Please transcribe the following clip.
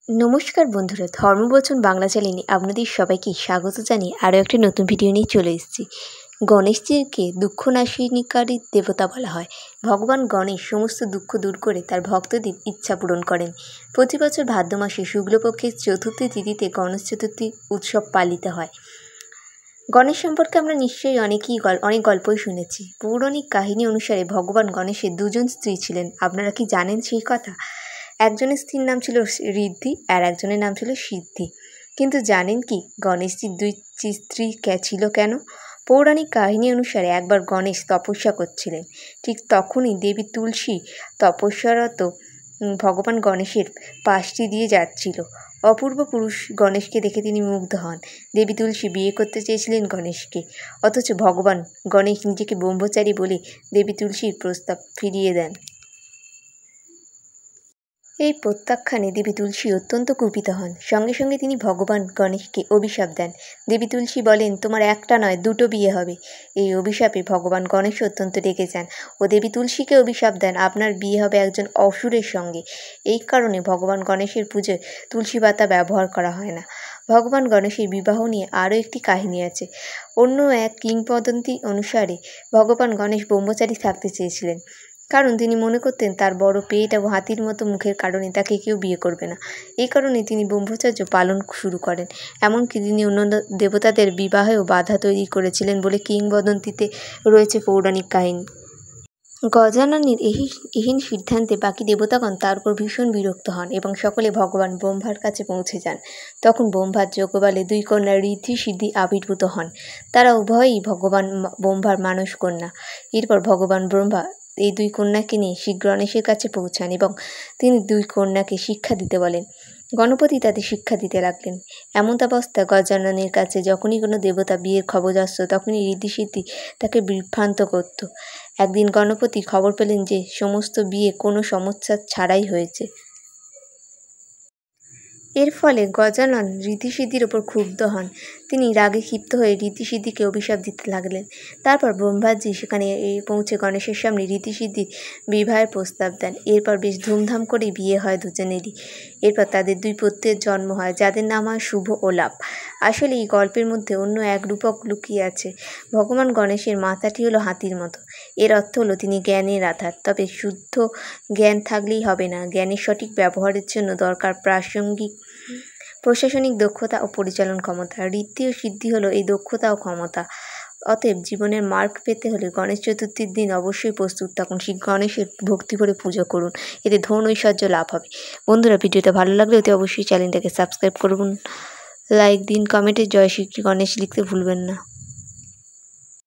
নমস্কার বন্ধুরা, ধর্মবচন বাংলা চ্যানেলে আপনাদের সবাইকে স্বাগত জানিয়ে আরও একটি নতুন ভিডিও নিয়ে চলে এসেছি। গণেশজিকে দুঃখনাশিনীকারী দেবতা বলা হয়। ভগবান গণেশ সমস্ত দুঃখ দূর করে তার ভক্তদের ইচ্ছা পূরণ করেন। প্রতি বছর ভাদ্র মাসে শুক্লপক্ষের চতুর্থী তিথিতে গণেশ চতুর্থী উৎসব পালিত হয়। গণেশ সম্পর্কে আমরা নিশ্চয়ই অনেক গল্পই শুনেছি। পৌরাণিক কাহিনী অনুসারে ভগবান গণেশের দুজন স্ত্রী ছিলেন। আপনারা কি জানেন সেই কথা? একজনের স্ত্রীর নাম ছিল ঋদ্ধি আর একজনের নাম ছিল সিদ্ধি। কিন্তু জানেন কি গণেশজির দুই স্ত্রী ছিল কেন? পৌরাণিক কাহিনী অনুসারে একবার গণেশ তপস্যা করছিলেন। ঠিক তখনই দেবী তুলসী তপস্যারত ভগবান গণেশের পাশটি দিয়ে যাচ্ছিল। অপূর্ব পুরুষ গণেশকে দেখে তিনি মুগ্ধ হন। দেবী তুলসী বিয়ে করতে চেয়েছিলেন গণেশকে, অথচ ভগবান গণেশ নিজেকে ব্রহ্মচারী বলে দেবী তুলসীর প্রস্তাব ফিরিয়ে দেন। এই প্রত্যাখ্যানে দেবী তুলসী অত্যন্ত কুপিত হন। সঙ্গে সঙ্গে তিনি ভগবান গণেশকে অভিশাপ দেন। দেবী তুলসী বলেন, তোমার একটা নয় দুটো বিয়ে হবে। এই অভিশাপে ভগবান গণেশ অত্যন্ত রেগে যান ও দেবী তুলসীকে অভিশাপ দেন, আপনার বিয়ে হবে একজন অসুরের সঙ্গে। এই কারণে ভগবান গণেশের পুজোয় তুলসী পাতা ব্যবহার করা হয় না। ভগবান গণেশের বিবাহ নিয়ে আরও একটি কাহিনী আছে। অন্য এক কিংবদন্তি অনুসারে ভগবান গণেশ ব্রহ্মচারী থাকতে চেয়েছিলেন, কারণ তিনি মনে করতেন তার বড় পেট এবং হাতির মতো মুখের কারণে তাকে কেউ বিয়ে করবে না। এই কারণে তিনি ব্রহ্মচর্য পালন শুরু করেন। এমনকি তিনি অন্য দেবতাদের বিবাহেও বাধা তৈরি করেছিলেন বলে কিংবদন্তিতে রয়েছে পৌরাণিক কাহিনী। গজাননের এহেন সিদ্ধান্তে বাকি দেবতাগণ তার উপর ভীষণ বিরক্ত হন এবং সকলে ভগবান ব্রহ্মার কাছে পৌঁছে যান। তখন ব্রহ্মার যজ্ঞবলে দুই কন্যা ঋদ্ধি সিদ্ধি আবির্ভূত হন। তারা উভয়ই ভগবান ব্রহ্মার মানস কন্যা। এরপর ভগবান ব্রহ্মা এই দুই কন্যাকে নিয়ে শ্রী গণেশের কাছে পৌঁছান এবং তিনি দুই কন্যাকে শিক্ষা দিতে বলেন। গণপতি তাদের শিক্ষা দিতে লাগলেন। এমতাবস্থায় গজাননের কাছে যখনই কোনো দেবতা বিয়ের খবর আসত, তখনই ঋদ্ধি সিদ্ধি তাকে বিভ্রান্ত করত। একদিন গণপতি খবর পেলেন যে সমস্ত বিয়ে কোনো সমস্যা ছাড়াই হয়েছে। এর ফলে গজানন ঋদ্ধি সিদ্ধির ওপর ক্ষুব্ধ হন। তিনি রাগে ক্ষিপ্ত হয়ে ঋদ্ধি সিদ্ধিকে অভিশাপ দিতে লাগলেন। তারপর ব্রহ্মাজি সেখানে পৌঁছে গণেশের সামনে ঋদ্ধি সিদ্ধির বিবাহের প্রস্তাব দেন। এরপর বেশ ধুমধাম করেই বিয়ে হয় দুজনেরই। এরপর তাদের দুই পুত্রের জন্ম হয়, যাদের নাম হয় শুভ ও লাভ। আসলে এই গল্পের মধ্যে অন্য এক রূপক লুকিয়ে আছে। ভগবান গণেশের মাথাটি হলো হাতির মতো। এর অর্থ হলো তিনি জ্ঞানের আধার। তবে শুদ্ধ জ্ঞান থাকলেই হবে না, জ্ঞানের সঠিক ব্যবহারের জন্য দরকার প্রশাসনিক দক্ষতা ও পরিচালন ক্ষমতা। ঋদ্ধি ও সিদ্ধি হলো এই দক্ষতা ও ক্ষমতা। অতএব জীবনের মার্গ পেতে হলে গণেশ চতুর্থীর দিন অবশ্যই প্রস্তুত থাকুন। শ্রী গণেশের ভক্তি করে পুজো করুন, এতে ধন ঐশ্বর্য লাভ হবে। বন্ধুরা, ভিডিওটা ভালো লাগলে অতি অবশ্যই চ্যানেলটাকে সাবস্ক্রাইব করুন, লাইক দিন, কমেন্টে জয় শ্রী গণেশ লিখতে ভুলবেন না।